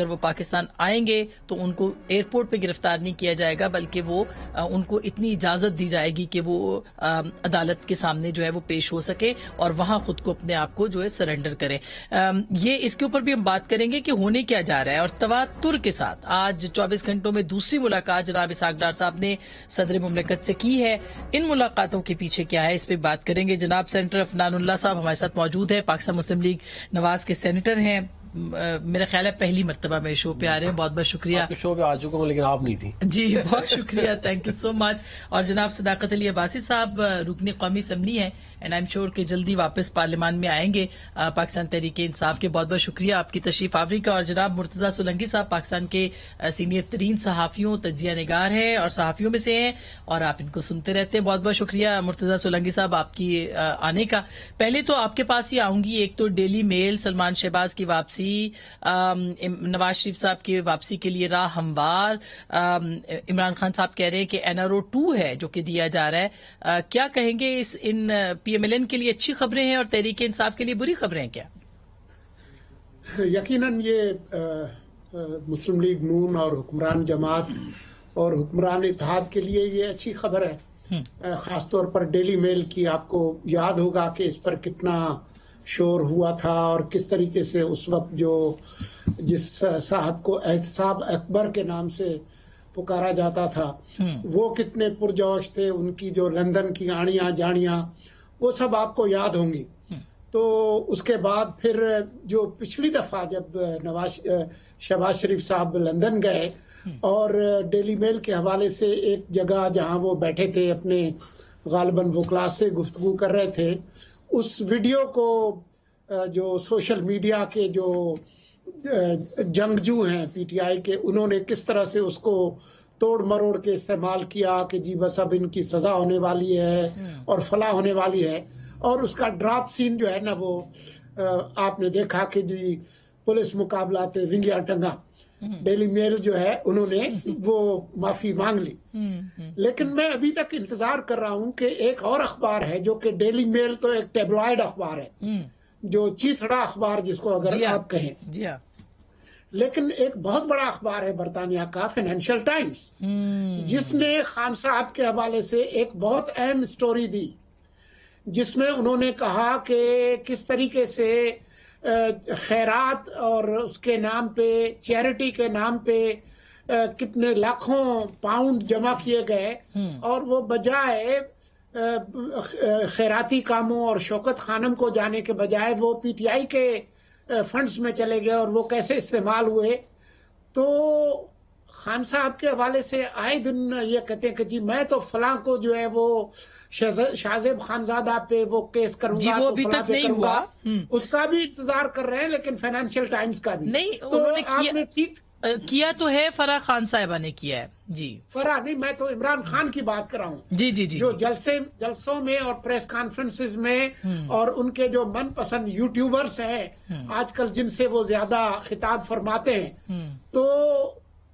اگر وہ پاکستان آئیں گے تو ان کو ایئرپورٹ پہ گرفتار نہیں کیا جائے گا، بلکہ وہ ان کو اتنی اجازت دی جائے گی کہ وہ عدالت کے سامنے جو ہے وہ پیش ہو سکے اور وہاں خود کو اپنے آپ کو جو ہے سرنڈر کرے. یہ اس کے اوپر بھی ہم بات کریں گے کہ ہونے کیا جا رہا ہے. اور تواتر کے ساتھ آج 24 گھنٹوں میں دوسری ملاقات جناب اسحاق ڈار صاحب نے صدر مملکت سے کی ہے. ان ملاقاتوں کے پیچھے کیا ہے اس پہ بات کریں گے. جناب سینیٹر افنان اللہ صاحب ہمارے ساتھ موجود ہے، پاکستان مسلم لیگ نواز کے سینیٹر ہیں. میرا خیال ہے پہلی مرتبہ میں شو پہ آ رہے ہیں، بہت بہت شکریہ. شو پہ آ چکا ہوں لیکن آپ نہیں تھی. جی بہت شکریہ، تھینک یو سو مچ. اور جناب صداقت علی عباسی صاحب رکن قومی اسمبلی ہیں اینڈ آئی ایم شیور کہ جلدی واپس پارلیمان میں آئیں گے پاکستان تحریک انصاف کے. بہت بہت شکریہ آپ کی تشریف آوری کا. اور جناب مرتضیٰ سولنگی صاحب پاکستان کے سینئر ترین صحافیوں تجزیہ نگار ہیں اور صحافیوں میں سے ہیں اور آپ ان کو سنتے رہتے ہیں. بہت بہت شکریہ مرتضیٰ سولنگی صاحب آپ کی آنے کا. پہلے تو آپ کے پاس ہی آؤں گی. ایک تو ڈیلی میل سلمان شہباز کی واپسی، نواز شریف صاحب کی واپسی کے لیے راہ ہموار. عمران خان صاحب کہہ رہے ہیں کہ NRO 2 ہے جو کہ دیا جا رہا ہے. کیا کہیں گے ان PMLN کے لیے اچھی خبریں ہیں اور تحریک انصاف کے لیے بری خبریں ہیں کیا؟ یقیناً یہ مسلم لیگ نون اور حکمران جماعت اور حکمران اتحاد کے لیے یہ اچھی خبر ہے. خاص طور پر ڈیلی میل کی آپ کو یاد ہوگا کہ اس پر کتنا شور ہوا تھا اور کس طریقے سے اس وقت جس صاحب کو احتساب اکبر کے نام سے پکارا جاتا تھا وہ کتنے پرجوش تھے. ان کی جو لندن کی آڑیاں جاڑیاں وہ سب آپ کو یاد ہوں گی. تو اس کے بعد پھر جو پچھلی دفعہ جب شہباز شریف صاحب لندن گئے اور ڈیلی میل کے حوالے سے ایک جگہ جہاں وہ بیٹھے تھے اپنے غالباً وکلاء سے گفتگو کر رہے تھے، اس ویڈیو کو جو سوشل میڈیا کے جو جنگجو ہیں PTI کے، انہوں نے کس طرح سے اس کو توڑ مروڑ کے استعمال کیا کہ جی بس اب ان کی سزا ہونے والی ہے اور فلاں ہونے والی ہے. اور اس کا ڈراپ سین جو ہے نا وہ آپ نے دیکھا کہ جی پولیس مقابلات ونگیا ٹنگا. ڈیلی میل جو ہے انہوں نے وہ معافی مانگ لی. لیکن میں ابھی تک انتظار کر رہا ہوں کہ ایک اور اخبار ہے جو کہ ڈیلی میل تو ایک ٹیبلوائڈ اخبار ہے، جو چیتھڑا اخبار جس کو اگر آپ کہیں، لیکن ایک بہت بڑا اخبار ہے برطانیہ کا فائنینشیل ٹائمز، جس نے خان صاحب کے حوالے سے ایک بہت اہم سٹوری دی، جس میں انہوں نے کہا کہ کس طریقے سے خیرات اور اس کے نام پہ چیریٹی کے نام پہ کتنے لاکھوں پاؤنڈ جمع کیے گئے اور وہ بجائے خیراتی کاموں اور شوکت خانم کو جانے کے بجائے وہ PTI کے فنڈز میں چلے گئے اور وہ کیسے استعمال ہوئے. تو خان صاحب کے حوالے سے آئے دن یہ کہتے ہیں کہ جی میں تو فلاں کو جو ہے وہ شاہزیب خانزادہ پہ وہ کیس کروں گا، وہ ابھی تک نہیں ہوا. اس کا بھی انتظار کر رہے ہیں لیکن فائنینشیل ٹائمز کا بھی نہیں. انہوں نے کیا تو ہے، فرح خان صاحبہ نے کیا ہے. جی فرح نہیں، میں تو عمران خان کی بات کر رہا ہوں. جی جی جی جو جلسوں میں اور پریس کانفرنسز میں اور ان کے جو من پسند یوٹیوبرز ہیں آج کل جن سے وہ زیادہ خطاب فرماتے ہیں، تو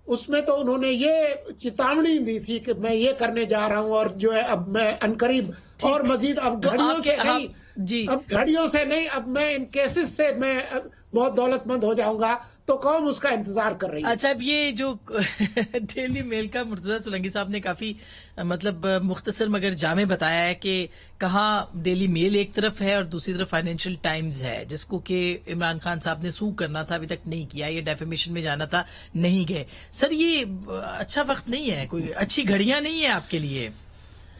اس میں تو انہوں نے یہ چتاونی دی تھی کہ میں یہ کرنے جا رہا ہوں اور جو ہے اب میں عنقریب اور مزید اب گھڑیوں سے نہیں، اب گھڑیوں سے نہیں، اب میں ان کیسز سے میں بہت دولت مند ہو جاؤں گا. تو قوم اس کا انتظار کر رہی ہے. اچھا، اب یہ جو ڈیلی میل کا مرتضیٰ سولنگی صاحب نے کافی مطلب مختصر مگر جامع بتایا ہے کہ کہاں ڈیلی میل ایک طرف ہے اور دوسری طرف فائنینشیل ٹائمز ہے، جس کو کہ عمران خان صاحب نے سو کرنا تھا، ابھی تک نہیں کیا. یہ ڈیفیمیشن میں جانا تھا، نہیں گئے. سر یہ اچھا وقت نہیں ہے، کوئی اچھی گھڑیاں نہیں ہیں آپ کے لیے.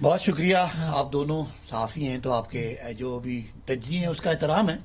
بہت شکریہ. آپ دونوں صحافی ہیں تو آپ کے جو بھی تجزیے ہیں اس کا احترام ہے،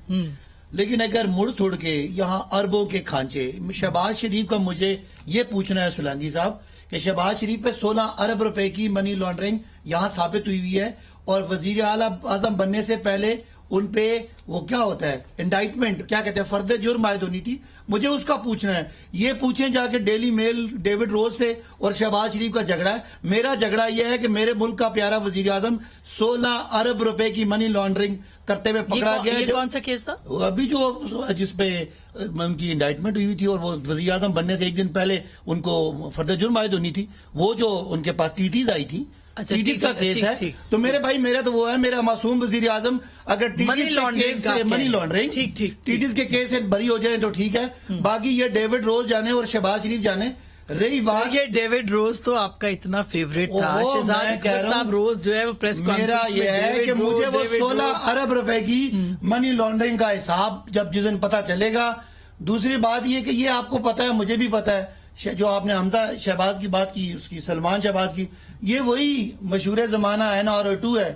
لیکن اگر مڑ تھوڑ کے یہاں اربوں کے کھانچے، شہباز شریف کا مجھے یہ پوچھنا ہے سولنگی صاحب کہ شہباز شریف پہ 16 ارب روپے کی منی لانڈرنگ یہاں ثابت ہوئی ہوئی ہے اور وزیر اعظم بننے سے پہلے ان پہ وہ کیا ہوتا ہے انڈائٹمنٹ، کیا کہتے ہیں، فرد جرم عائد ہونی تھی. مجھے اس کا پوچھنا ہے. یہ پوچھیں جا کے ڈیلی میل ڈیوڈ روز سے اور شہباز شریف کا جھگڑا ہے. میرا جھگڑا یہ ہے کہ میرے ملک کا پیارا وزیر اعظم 16 ارب روپے کی منی لانڈرنگ کرتے ہوئے پکڑا گیا. یہ کون سا کیس تھا؟ ابھی جو جس پہ ان کی انڈائٹمنٹ ہوئی تھی اور وہ وزیر اعظم بننے سے ایک دن پہلے ان کو فرد جرم عائد ہونی تھی. وہ جو ان کے پاس TTs آئی تھی اچھا، ٹی ٹی کا کیس ہے. تو میرے بھائی میرا تو وہ ہے, میرا معصوم وزیر اعظم اگر ٹی ٹی کے کیس سے منی لانڈرنگ ٹی ٹی کے کیس سے بری ہو جائیں تو ٹھیک ہے. باقی یہ ڈیوڈ روز جانے اور شہباز شریف جانے. رہی بات یہ ڈیوڈ روز تو آپ کا اتنا فیوریٹ تھا, شہزاد اکبر صاحب روز جو ہے وہ پریس میرا یہ ہے کہ مجھے وہ 16 ارب روپے کی منی لانڈرنگ کا حساب جس دن پتا چلے گا. دوسری بات یہ کہ یہ آپ کو پتا ہے, مجھے بھی پتا ہے, جو آپ نے حمزہ شہباز کی بات کی, اس کی سلمان شہباز کی, یہ وہی مشہور زمانہ ہے نا, اور 2 ہے.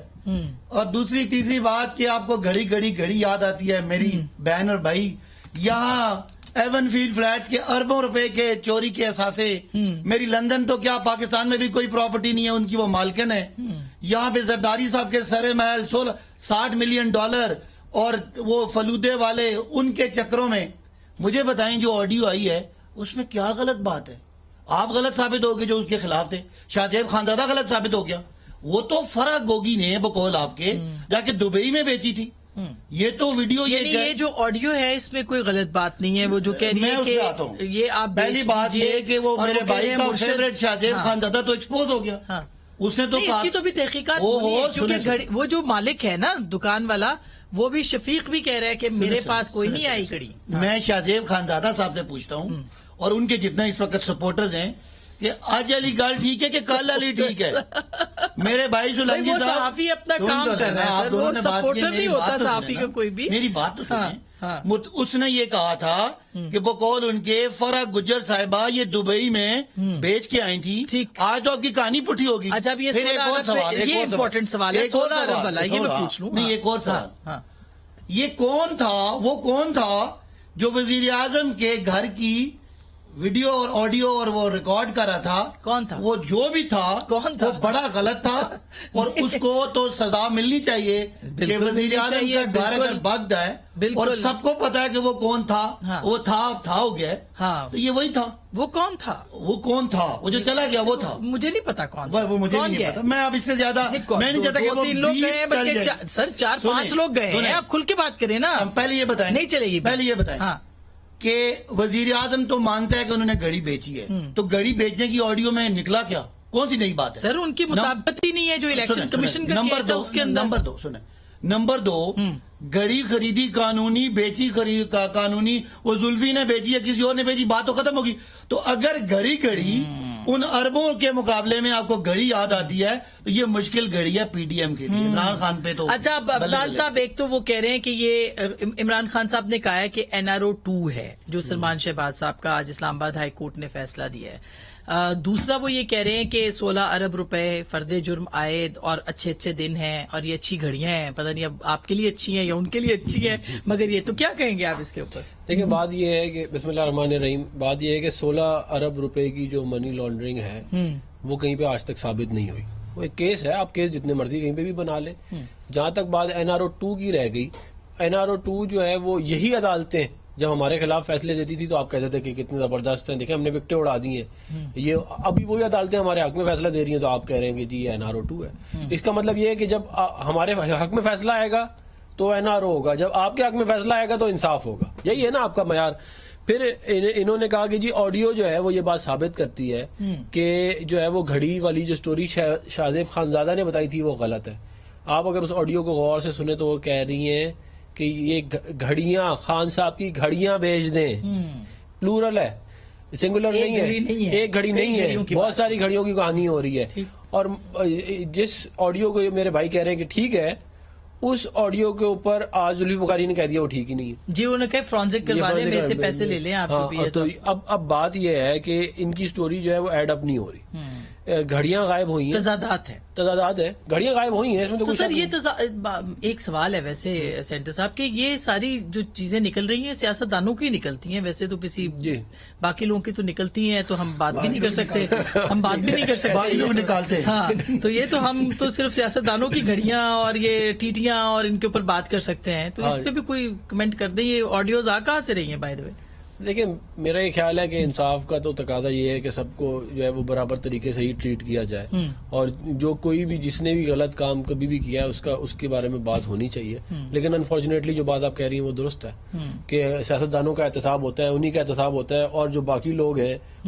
اور دوسری تیسری بات کہ آپ کو گھڑی یاد آتی ہے میری بہن اور بھائی, یہاں ایون فیلڈ فلیٹس کے اربوں روپے کے چوری کے اثاثے. میری لندن تو کیا پاکستان میں بھی کوئی پراپرٹی نہیں ہے, ان کی وہ مالکن ہے. یہاں پہ زرداری صاحب کے سر محل $60 ملین, اور وہ فلودے والے ان کے چکروں میں. مجھے بتائیں جو آڈیو آئی ہے اس میں کیا غلط بات ہے؟ آپ غلط ثابت ہو گئے جو اس کے خلاف تھے, شاہ زیب خانزادہ غلط ثابت ہو گیا. وہ تو فرح گوگی نے بقول آپ کے جا کے دبئی میں بیچی تھی. یہ تو ویڈیو یہ جو آڈیو ہے اس میں کوئی غلط بات نہیں ہے. وہ جو کہہ رہی ہے کہ یہ آپ پہلی بات یہ کہ وہ میرے بھائی کا فیوریٹ شاہ زیب خانزادہ تو ایکسپوز ہو گیا. اس نے تو اس کی تو بھی تحقیقات ہونی ہے, کیونکہ وہ جو مالک ہے نا دکان والا, وہ بھی شفیق بھی کہہ رہا ہے کہ میرے پاس کوئی نہیں آئی گھڑی. میں شاہ زیب خانزادہ صاحب سے پوچھتا ہوں اور ان کے جتنے اس وقت سپورٹرز ہیں کہ آج علی گال ٹھیک ہے کہ کل علی ٹھیک ہے. میرے بھائی سلنگی صاحب, صحافی اپنا کام کر رہا ہے, وہ سپورٹر نہیں ہوتا صحافی کا کوئی بھی. میری بات تو سنیں. اس نے یہ کہا تھا کہ بقول ان کے فرح گجر صاحبہ یہ دبئی میں بیچ کے آئی تھی. آج تو آپ کی کہانی پٹھی ہوگی. اچھا, اب یہ امپورٹنٹ سوال ہے 16 ارب والا, یہ میں پوچھ لوں. نہیں, ایک اور سوال, یہ کون تھا, وہ کون تھا جو وزیر اعظم کے گھر کی ویڈیو اور آڈیو اور وہ ریکارڈ کر رہا تھا؟ کون تھا وہ؟ جو بھی تھا وہ بڑا غلط تھا, اور اس کو تو سزا ملنی چاہیے کہ وزیر اعظم کا گھر اگر بگڈ ہے اور سب کو پتا ہے کہ وہ کون تھا, وہ تھا ہو گیا, تو یہ وہی تھا. وہ کون تھا؟ وہ جو چلا گیا وہ تھا. مجھے نہیں پتا کون, وہ مجھے نہیں پتا. میں اب اس سے زیادہ میں نہیں چاہتا کہ وہ 3 لوگ گئے, بلکہ سر 4-5 لوگ گئے ہیں. آپ کھل کے بات کریں نا. پہلے یہ بتائیں, نہیں چلے گی. پہلے یہ بتائیں کہ وزیر اعظم تو مانتا ہے کہ انہوں نے گھڑی بیچی ہے, تو گھڑی بیچنے کی آڈیو میں نکلا کیا؟ کون سی نئی بات ہے سر؟ ان کی مطابقت ہی نہیں ہے جو الیکشن کمیشن کا کیس ہے اس کے اندر. نمبر 2 گھڑی خریدی قانونی, بیچی قانونی. وہ زلفی نے بیچی ہے, کسی اور نے بیچی, بات تو ختم ہوگی. تو اگر گھڑی ان اربوں کے مقابلے میں آپ کو گھڑی یاد آتی ہے تو یہ مشکل گھڑی ہے پی ڈی ایم کے لیے. عمران خان پہ تو اچھا, عبدال صاحب ایک تو وہ کہہ رہے ہیں کہ یہ عمران خان صاحب نے کہا ہے کہ NRO 2 ہے جو سلمان شہباز صاحب کا آج اسلام آباد ہائی کورٹ نے فیصلہ دیا ہے. دوسرا وہ یہ کہہ رہے ہیں کہ 16 ارب روپے فرد جرم عائد اور اچھے دن ہیں اور یہ اچھی گھڑیاں ہیں. پتہ نہیں اب آپ کے لیے اچھی ہیں یا ان کے لیے اچھی ہیں, مگر یہ تو کیا کہیں گے آپ اس کے اوپر؟ دیکھیں, بات یہ ہے کہ بسم اللہ الرحمن الرحیم, بات یہ ہے کہ 16 ارب روپے کی جو منی لانڈرنگ ہے وہ کہیں پہ آج تک ثابت نہیں ہوئی. وہ ایک کیس ہے, آپ کیس جتنے مرضی کہیں پہ بھی بنا لیں. جہاں تک بات NRO 2 کی رہ گئی, NRO 2 جو ہے وہ یہی عدالتیں جب ہمارے خلاف فیصلے دیتی تھی تو آپ کہتے تھے کہ کتنے زبردست ہیں, دیکھیں ہم نے وکٹیں اڑا دی ہیں. یہ ابھی وہی عدالتیں ہمارے حق میں فیصلہ دے رہی ہیں تو آپ کہہ رہے ہیں کہ جی یہ NRO 2 ہے. اس کا مطلب یہ ہے کہ جب ہمارے حق میں فیصلہ آئے گا تو NRO ہوگا, جب آپ کے حق میں فیصلہ آئے گا تو انصاف ہوگا. یہی ہے نا آپ کا معیار. پھر انہوں نے کہا کہ جی آڈیو جو ہے وہ یہ بات ثابت کرتی ہے کہ جو ہے وہ گھڑی والی جو سٹوری شاہ زیب خانزادہ نے بتائی تھی وہ غلط ہے. آپ اگر اس آڈیو کو غور سے سنیں تو وہ کہہ رہی ہیں کہ یہ گھڑیاں خان صاحب کی گھڑیاں بیچ دیں. پلورل ہے, سنگولر نہیں ہے, ایک گھڑی نہیں ہے, بہت ساری گھڑیوں کی کہانی ہو رہی ہے. اور جس آڈیو کو میرے بھائی کہہ رہے ہیں کہ ٹھیک ہے, اس آڈیو کے اوپر آج زلفی بخاری نے کہہ دیا وہ ٹھیک ہی نہیں ہے. جی انہوں نے کہا فرانزک کروانے میں سے پیسے لے لیں آپ. تو اب بات یہ ہے کہ ان کی سٹوری جو ہے وہ ایڈ اپ نہیں ہو رہی. گھڑیاں غائب ہوئی ہیں, تضادات ہیں, گھڑیاں غائب ہوئی ہیں. اس میں تو سر یہ ایک سوال ہے ویسے سینٹر صاحب کہ یہ ساری جو چیزیں نکل رہی ہیں سیاست دانوں کی نکلتی ہیں, ویسے تو کسی باقی لوگوں کی تو نکلتی ہیں تو ہم بات بھی نہیں کر سکتے, باقی لوگ نکالتے. ہاں, تو یہ تو ہم تو صرف سیاست دانوں کی گھڑیاں اور یہ ٹیٹیاں اور ان کے اوپر بات کر سکتے ہیں. تو اس پہ بھی کوئی کمنٹ کر دیں, یہ آڈیوز کہاں سے رہی ہیں بائی دا وے؟ دیکھیں میرا یہ خیال ہے کہ انصاف کا تو تقاضا یہ ہے کہ سب کو جو ہے وہ برابر طریقے سے ہی ٹریٹ کیا جائے, اور جو کوئی بھی جس نے بھی غلط کام کبھی بھی کیا ہے اس کے بارے میں بات ہونی چاہیے. لیکن انفارچونیٹلی جو بات آپ کہہ رہی ہیں وہ درست ہے کہ سیاست دانوں کا احتساب ہوتا ہے, انہی کا احتساب ہوتا ہے, اور جو باقی لوگ ہیں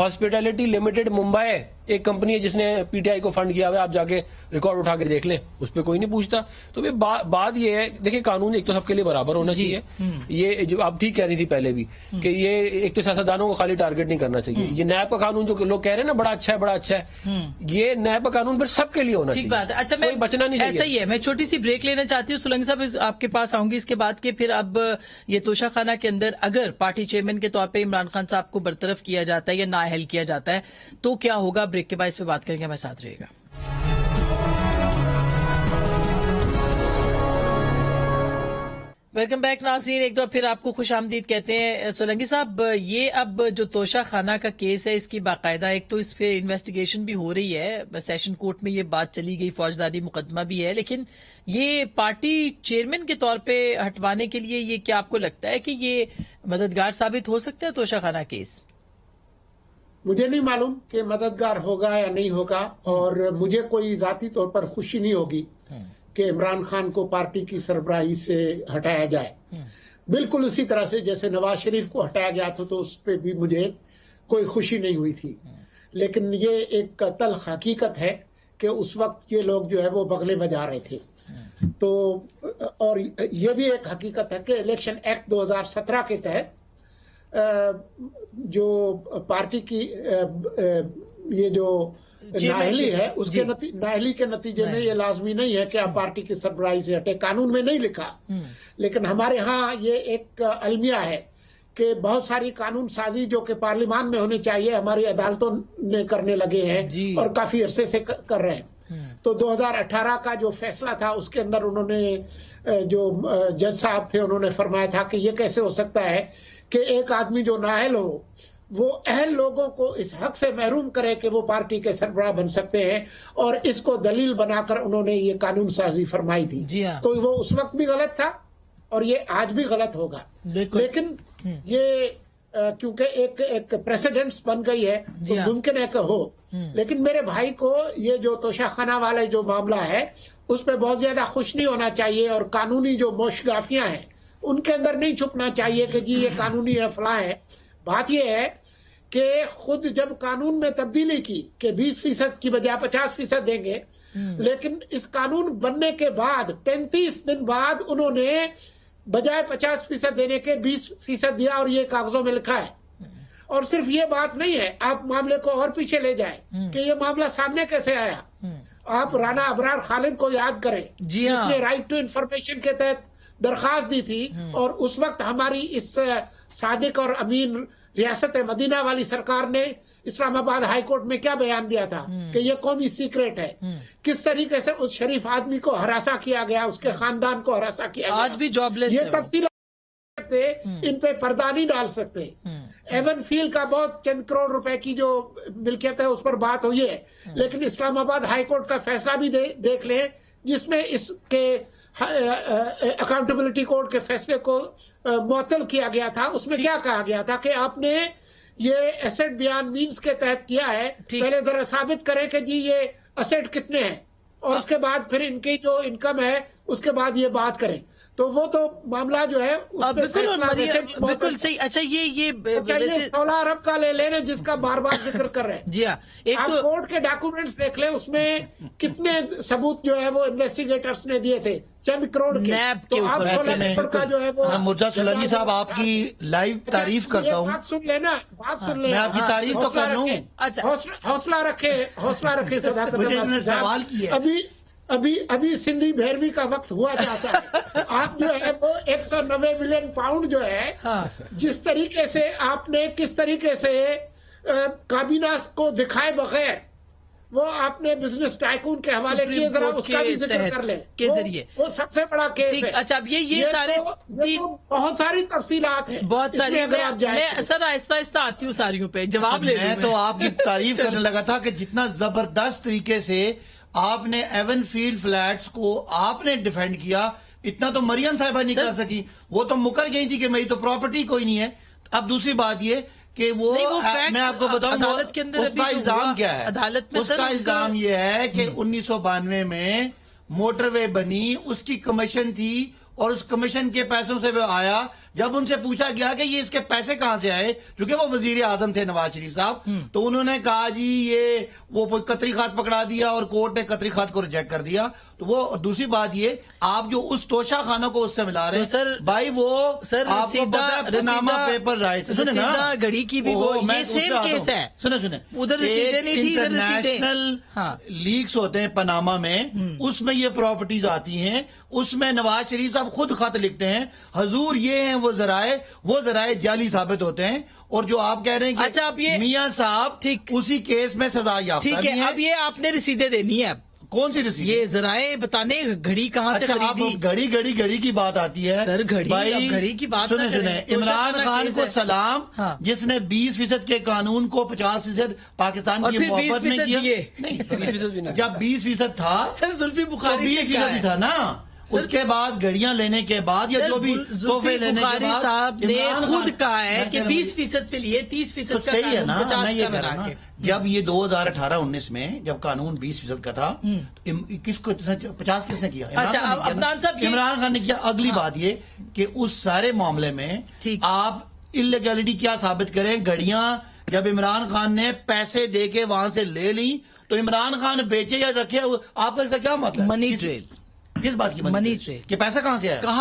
ہاسپٹیلٹی لمیٹڈ ممبئی ایک کمپنی ہے جس نے پی ٹی آئی کو فنڈ کیا ہوا ہے, آپ جا کے ریکارڈ اٹھا کے دیکھ لیں, اس پہ کوئی نہیں پوچھتا. تو بات یہ ہے, دیکھیں قانون ایک تو سب کے لیے برابر ہونا چاہیے. یہ جو آپ ٹھیک کہہ رہی تھی پہلے بھی کہ یہ ایک تو سیاستدانوں کو خالی ٹارگٹ نہیں کرنا چاہیے. یہ نیب کا قانون جو لوگ کہہ رہے ہیں نا بڑا اچھا ہے بڑا اچھا ہے, یہ نیب کا قانون پھر سب کے لیے ہونا چاہیے. ٹھیک بات ہے. اچھا میں بچنا نہیں چاہیے. ایسا ہی ہے, میں چھوٹی سی بریک لینا چاہتی ہوں. سولنگی صاحب آپ کے پاس آؤں گی اس کے بعد کہ پھر اب یہ توشہ خانہ کے اندر اگر پارٹی چیئرمین کے طور پہ عمران خان صاحب کو برطرف کیا جاتا ہے یا نااہل کیا جاتا ہے تو کیا ہوگا. بریک کے بعد اس پہ بات کریں گے, ہمارے ساتھ رہے گا. ویلکم بیک ناظرین, ایک دو پھر آپ کو خوش آمدید کہتے ہیں. سولنگی صاحب, یہ اب جو توشہ خانہ کا کیس ہے اس کی باقاعدہ ایک تو اس پہ انویسٹیگیشن بھی ہو رہی ہے, سیشن کورٹ میں یہ بات چلی گئی, فوجداری مقدمہ بھی ہے, لیکن یہ پارٹی چیئرمین کے طور پہ ہٹوانے کے لیے یہ کیا آپ کو لگتا ہے کہ یہ مددگار ثابت ہو سکتا ہے توشہ خانہ کیس؟ مجھے نہیں معلوم کہ مددگار ہوگا یا نہیں ہوگا, اور مجھے کوئی ذاتی طور پر خوشی نہیں ہوگی کہ عمران خان کو پارٹی کی سربراہی سے ہٹایا جائے. بالکل اسی طرح سے جیسے نواز شریف کو ہٹایا گیا تھا تو اس پہ بھی مجھے کوئی خوشی نہیں ہوئی تھی. لیکن یہ ایک تلخ حقیقت ہے کہ اس وقت یہ لوگ جو ہے وہ بغلے بجا رہے تھے. تو اور یہ بھی ایک حقیقت ہے کہ الیکشن ایکٹ 2017 کے تحت جو پارٹی کی یہ جو نااہلی ہے اس کے نااہلی کے نتیجے میں یہ لازمی نہیں ہے کہ آپ پارٹی کی سربراہی سے ہٹے. قانون میں نہیں لکھا, لیکن ہمارے ہاں یہ ایک المیہ ہے کہ بہت ساری قانون سازی جو کہ پارلیمان میں ہونی چاہیے ہماری عدالتوں نے کرنے لگے ہیں اور کافی عرصے سے کر رہے ہیں. تو 2018 کا جو فیصلہ تھا اس کے اندر انہوں نے جو جج صاحب تھے انہوں نے فرمایا تھا کہ یہ کیسے ہو سکتا ہے کہ ایک آدمی جو نااہل ہو وہ اہل لوگوں کو اس حق سے محروم کرے کہ وہ پارٹی کے سربراہ بن سکتے ہیں, اور اس کو دلیل بنا کر انہوں نے یہ قانون سازی فرمائی تھی. تو وہ اس وقت بھی غلط تھا اور یہ آج بھی غلط ہوگا. لیکن یہ کیونکہ ایک پریسیڈنٹس بن گئی ہے تو ممکن ہے کہ ہو. لیکن میرے بھائی کو یہ جو توشہ خانہ والے جو معاملہ ہے اس پہ بہت زیادہ خوش نہیں ہونا چاہیے, اور قانونی جو موشگافیاں ہیں ان کے اندر نہیں چھپنا چاہیے کہ جی یہ قانونی ہے فلاں ہے. بات یہ ہے کہ خود جب قانون میں تبدیلی کی کہ 20% کی بجائے 50% دیں گے, لیکن اس قانون بننے کے بعد 35 دن بعد انہوں نے بجائے 50% دینے کے 20% دیا, اور یہ کاغذوں میں لکھا ہے. اور صرف یہ بات نہیں ہے, آپ معاملے کو اور پیچھے لے جائیں کہ یہ معاملہ سامنے کیسے آیا. آپ رانا ابرار خالد کو یاد کریں جس نے رائٹ ٹو انفارمیشن کے تحت درخواست دی تھی, اور اس وقت ہماری اس صادق اور امین ریاست مدینہ والی سرکار نے اسلام آباد ہائی کورٹ میں کیا بیان دیا تھا کہ یہ قومی سیکریٹ ہے. کس طریقے سے اس شریف آدمی کو ہراساں کیا گیا, اس کے خاندان کو ہراساں کیا گیا. آج بھی جاب لیس یہ تفصیلات ان پہ پردہ نہیں ڈال سکتے. ایون فیل کا بہت چند کروڑ روپے کی جو ملکیت ہے اس پر بات ہوئی ہے, لیکن اسلام آباد ہائی کورٹ کا فیصلہ بھی دیکھ لیں جس میں اس کے اکاؤنٹیبلٹی کوڈ کے فیصلے کو معطل کیا گیا تھا. اس میں کیا کہا گیا تھا کہ آپ نے یہ ایسٹ بیان مینز کے تحت کیا ہے, پہلے ذرا ثابت کریں کہ جی یہ ایسٹ کتنے ہیں, اور اس کے بعد پھر ان کی جو انکم ہے اس کے بعد یہ بات کریں. تو وہ تو معاملہ جو ہے بالکل صحیح. اچھا یہ 16 ارب کا لے لیں جس کا بار بار ذکر کر رہے ہیں. جی ہاں, آپ کورٹ کے ڈاکومنٹس دیکھ لیں, اس میں کتنے ثبوت جو ہے وہ انویسٹیگیٹرز نے دیے تھے, چند کروڑ کے. تو آپ 16 کروڑ کا جو ہے وہ مرزا سولنگی صاحب آپ کی لائیو تعریف کرتا ہوں. بات سن لینا, بات سن لیں, میں آپ کی تعریف تو کر لوں. حوصلہ رکھے صداقت. سوال کیا ابھی سندھی بھیروی کا وقت ہوا جاتا ہے. آپ جو ہے وہ 190 ملین پاؤنڈ جو ہے جس طریقے سے آپ نے کس طریقے سے کابینہ کو دکھائے بغیر وہ آپ نے بزنس ٹائکون کے حوالے کیے, ذرا اس کا بھی ذکر کر لیں کے ذریعے. وہ سب سے بڑا کیس ہے. اچھا اب یہ سارے بہت ساری تفصیلات ہیں, بہت ساری. میں سر آہستہ آہستہ آتی ہوں ساریوں پہ جواب لے. میں تو آپ کی تعریف کرنے لگا تھا کہ جتنا زبردست طریقے سے آپ نے ایون فیلڈ فلیٹس کو آپ نے ڈیفینڈ کیا, اتنا تو مریم صاحبہ نہیں کر سکی. وہ تو مکر گئی تھی کہ میری تو پراپرٹی کوئی نہیں ہے. اب دوسری بات یہ کہ وہ میں آپ کو بتاؤں اس کا الزام کیا ہے. اس کا الزام یہ ہے کہ 1992 میں موٹر وے بنی, اس کی کمیشن تھی, اور اس کمیشن کے پیسوں سے وہ آیا جب ان سے پوچھا گیا کہ یہ اس کے پیسے کہاں سے آئے، کیونکہ وہ وزیر اعظم تھے نواز شریف صاحب، تو انہوں نے کہا جی یہ وہ قطری خط پکڑا دیا اور کورٹ نے قطری خط کو ریجیکٹ کر دیا. تو وہ دوسری بات یہ، آپ جو اس توشہ خانہ کو اس سے ملا رہے ہیں بھائی، وہ آپ کو پتہ ہے پناما پیپر رائٹس رسیدہ گھڑی کی بھی یہ سیم کیس ہے. سنیں ادھر رسیدیں نہیں تھی، ادھر رسیدیں. انٹرنیشنل لیکس ہوتے ہیں پناما میں، اس میں یہ پراپرٹیز آتی ہیں، اس میں نواز شریف صاحب خود خط لکھتے ہیں حضور یہ ہیں وہ ذرائع جعلی ثابت ہوتے ہیں. اور جو آپ کہہ رہے ہیں کہ میاں صاحب اسی کیس میں سزا یافتہ بھی ہیں. اب یہ آپ نے رسیدیں دینی ہے. کون سی رسید؟ یہ ذرائع بتانے گھڑی کہاں سے خریدی. اب گھڑی کی بات آتی ہے سر. گھڑی کی بات سنیں عمران خان کو سلام، جس نے 20% کے قانون کو 50% پاکستان کی محبت میں کیا. جب 20% تھا سر زلفی بخاری 20% ہی تھا نا. اس کے بعد گھڑیاں لینے کے بعد یا جو بھی تحفے لینے کے بعد صاحب نے خود کہا ہے کہ 20% پہ لیے 30% کا صحیح ہے نا. 50 میں یہ کا کہہ رہا ہوں جب یہ 2018-19 میں جب قانون 20% کا تھا، کس کو 50 کس نے کیا؟ عمران خان نے کیا. اگلی بات یہ کہ اس سارے معاملے میں آپ انلیگیلٹی کیا ثابت کریں. گھڑیاں جب عمران خان نے پیسے دے کے وہاں سے لے لی تو عمران خان بیچے یا رکھے، آپ کا اس کا کیا مطلب؟ Money trail. کس بات کی منی ٹریل؟ کہ پیسہ کہاں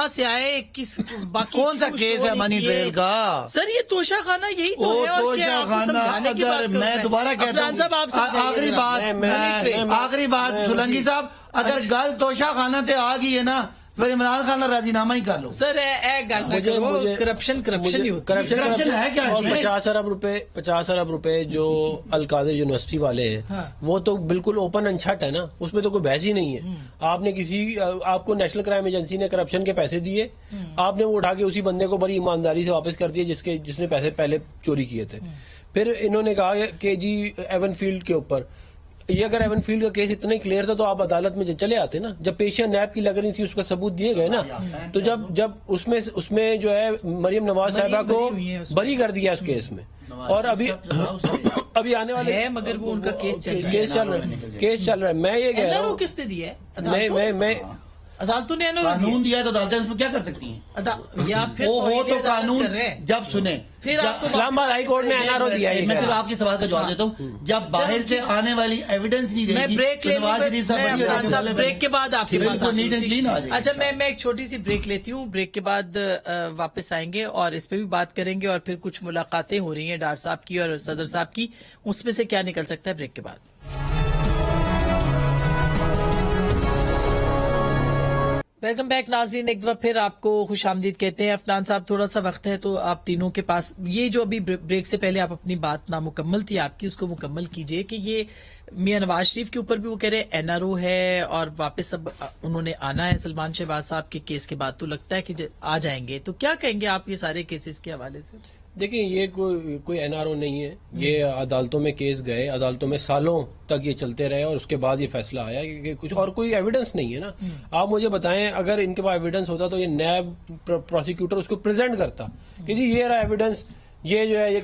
سے آئے کس باقی کون سا کیس ہے منی ٹریل کا؟ سر یہ توشہ خانہ یہی تو ہے. توشہ خانہ اگر میں دوبارہ کہتا ہوں، آخری بات سولنگی صاحب، اگر گل توشہ خانہ تے آ گئی ہے نا پھر عمران خان راضی نامہ ہی کر لو. سر کرپشن ہے کیا؟ 50 ارب روپے جو القادر یونیورسٹی والے ہیں وہ تو بالکل اوپن اینڈ شٹ ہے نا، اس میں تو کوئی بحث ہی نہیں ہے. آپ کو نیشنل کرائم ایجنسی نے کرپشن کے پیسے دیے، آپ نے وہ اٹھا کے اسی بندے کو بڑی ایمانداری سے واپس کر دیا جس نے پیسے پہلے چوری کیے تھے. پھر انہوں نے کہا کہ جی ایون فیلڈ کے اوپر، یہ اگر ایون فیلڈ کا کیس اتنا ہی کلیئر تھا تو آپ عدالت میں چلے آتے نا. جب پیشیاں نیب کی لگ رہی تھی اس کا ثبوت دیے گئے نا. تو جب اس میں جو ہے مریم نواز صاحبہ کو بری کر دیا اس کیس میں، اور ابھی آنے والے مگر وہ ان کا کیس چل رہا ہے. میں یہ کہہ رہا ہوں کس نے دیا ہے؟ میں عدالتوں نے قانون دیا تو عدالتیں اس میں کیا کر سکتی ہیں؟ یا پھر وہ تو قانون جب سنیں اسلام آباد ہائی کورٹ نے NRO دیا ہے. میں صرف آپ کے سوال کا جواب دیتا ہوں، جب باہر سے آنے والی ایویڈنس نہیں دے گی نواز شریف صاحب بریک کے بعد آپ کے پاس نیٹ اینڈ کلین آ جائے. اچھا میں ایک چھوٹی سی بریک لیتی ہوں. بریک کے بعد واپس آئیں گے اور اس پہ بھی بات کریں گے، اور پھر کچھ ملاقاتیں ہو رہی ہیں ڈار صاحب کی اور صدر صاحب کی، اس میں سے کیا نکل سکتا ہے. بریک کے بعد ویلکم بیک ناظرین. ایک دفعہ پھر آپ کو خوش آمدید کہتے ہیں. عفنان صاحب تھوڑا سا وقت ہے تو آپ تینوں کے پاس یہ جو ابھی بریک سے پہلے آپ اپنی بات نامکمل تھی آپ کی، اس کو مکمل کیجئے کہ یہ میاں نواز شریف کے اوپر بھی وہ کہہ رہے NRO ہے اور واپس اب انہوں نے آنا ہے سلمان شہباز صاحب کے کیس کے بعد، تو لگتا ہے کہ آ جائیں گے. تو کیا کہیں گے آپ یہ سارے کیسز کے حوالے سے؟ دیکھیں یہ کوئی NRO نہیں ہے. یہ عدالتوں میں کیس گئے، عدالتوں میں سالوں تک یہ چلتے رہے اور اس کے بعد یہ فیصلہ آیا کہ کچھ اور کوئی ایویڈنس نہیں ہے نا. آپ مجھے بتائیں اگر ان کے پاس ایویڈنس ہوتا تو یہ نیب پروسیکیوٹر اس کو پریزنٹ کرتا کہ جی یہ رہا ایویڈنس، یہ جو ہے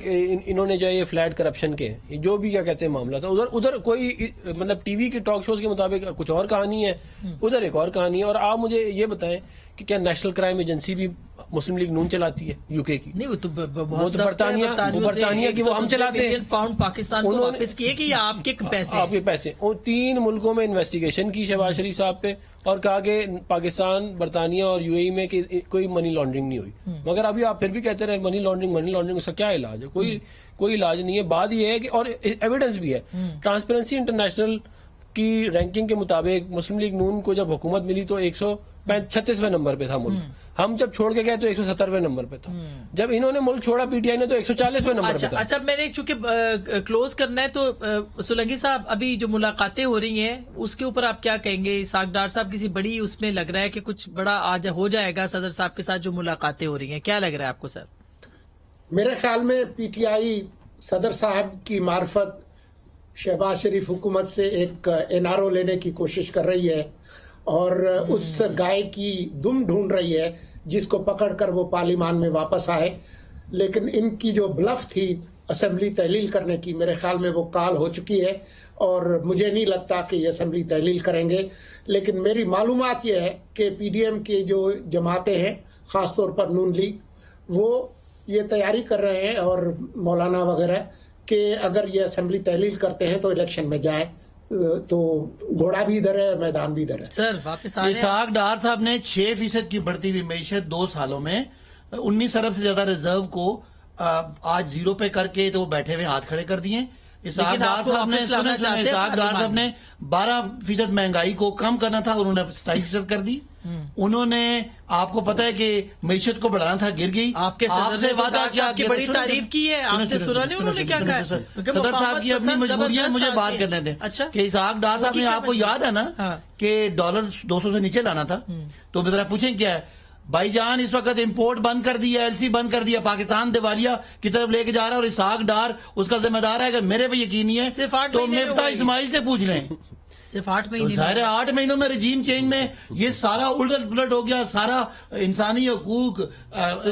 انہوں نے جو ہے یہ فلیٹ کرپشن کے جو بھی کیا کہتے ہیں معاملہ تھا. ادھر کوئی مطلب ٹی وی کے ٹاک شوز کے مطابق کچھ اور کہانی ہے، ادھر ایک اور کہانی ہے. اور آپ مجھے یہ بتائیں کہ کیا نیشنل کرائم ایجنسی بھی مسلم لیگ نون چلاتی ہے UK کی؟ نہیں، وہ تو برطانیہ کی وہ ہم چلاتے ہیں. پاؤنڈ پاکستان کو واپس کیے کہ یہ آپ کے پیسے اور 3 ملکوں میں انویسٹیگیشن کی شہباز شریف صاحب پہ اور کہا کہ پاکستان، برطانیہ اور UAE میں کہ کوئی منی لانڈرنگ نہیں ہوئی. مگر ابھی آپ پھر بھی کہتے رہے منی لانڈرنگ اس کا کیا علاج ہے؟ کوئی علاج نہیں ہے. بات یہ ہے کہ اور ایویڈنس بھی ہے. ٹرانسپیرنسی انٹرنیشنل کی رینکنگ کے مطابق مسلم لیگ نون کو جب حکومت ملی تو 136ویں نمبر پہ تھا ملک. ہم جب چھوڑ کے گئے تو 170ویں نمبر پہ تھا. جب انہوں نے ملک چھوڑا PTI نے تو 140ویں نمبر پہ تھا. اچھا میں نے چونکہ کلوز کرنا ہے تو سولنگی صاحب ابھی جو ملاقاتیں ہو رہی ہیں اس کے اوپر آپ کیا کہیں گے؟ اسحاق ڈار صاحب کسی بڑی اس میں لگ رہا ہے کہ کچھ بڑا آج ہو جائے گا صدر صاحب کے ساتھ جو ملاقاتیں ہو رہی ہیں، کیا لگ رہا ہے آپ کو سر؟ میرے خیال میں PTI صدر صاحب کی معرفت شہباز شریف حکومت سے ایک NRO لینے کی کوشش کر رہی ہے اور اس گائے کی دم ڈھونڈ رہی ہے جس کو پکڑ کر وہ پارلیمان میں واپس آئے. لیکن ان کی جو بلف تھی اسمبلی تحلیل کرنے کی، میرے خیال میں وہ کال ہو چکی ہے اور مجھے نہیں لگتا کہ یہ اسمبلی تحلیل کریں گے. لیکن میری معلومات یہ ہے کہ PDM کی جو جماعتیں ہیں، خاص طور پر نون لیگ، وہ یہ تیاری کر رہے ہیں اور مولانا وغیرہ کہ اگر یہ اسمبلی تحلیل کرتے ہیں تو الیکشن میں جائیں. تو گھوڑا بھی ادھر ہے، میدان بھی ادھر ہے. سر واپس آ رہے ہیں. اسحاق ڈار صاحب نے 6% کی بڑھتی ہوئی معیشت 2 سالوں میں 19 ارب سے زیادہ ریزرو کو آج زیرو پہ کر کے تو وہ بیٹھے ہوئے ہاتھ کھڑے کر دیے. اسحاق لیکن آپ ڈار کو صاحب نے واپس لانا چاہتے ہیں اسحاق ڈار صاحب نے 12% مہنگائی کو کم کرنا تھا، انہوں نے 27% کر دی. انہوں نے آپ کو پتا ہے کہ معیشت کو بڑھانا تھا، گر گئی. آپ کے صدر نے تو ڈار صاحب کی بڑی تعریف کی ہے، آپ نے سنا نہیں انہوں نے کیا کہا؟ صدر صاحب کی اپنی مجبوری ہے، مجھے بات کرنے دیں. اچھا کہ اسحاق ڈار صاحب نے، آپ کو یاد ہے نا کہ ڈالر 200 سے نیچے لانا تھا، تو ذرا پوچھیں کیا ہے بھائی جان. اس وقت امپورٹ بند کر دیا، ایل سی بند کر دیا، پاکستان دیوالیہ کی طرف لے کے جا رہا ہے، اور اسحاق ڈار اس کا ذمہ دار ہے. اگر میرے پہ یقین نہیں صرف ہے 8 تو مہینے میں مفتاح ہوئی. اسماعیل سے پوچھ لیں. صرف 8 تو مہینے ظاہر ہے 8 مہینوں میں رجیم چینج میں یہ سارا الٹ پلٹ ہو گیا، سارا انسانی حقوق.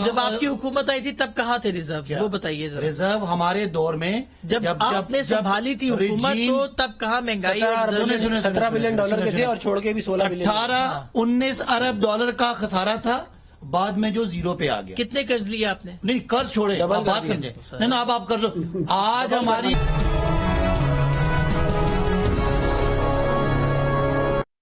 جب آپ کی حکومت آئی تھی تب کہاں تھے ریزرو؟ وہ بتائیے ذرا. ریزرو ہمارے دور میں جب آپ نے سنبھالی تھی حکومت تو تب کہاں مہنگائی اور ریزرو؟ 17 بلین ڈالر کے تھے اور چھوڑ کے بھی 16 بلین. 18-19 ارب ڈالر کا خسارہ تھا، بعد میں جو زیرو پہ آ گیا. کتنے قرض لیے آپ نے؟ نہیں قرض چھوڑے، آپ بات سمجھے. نہیں اب آپ قرض. آج ہماری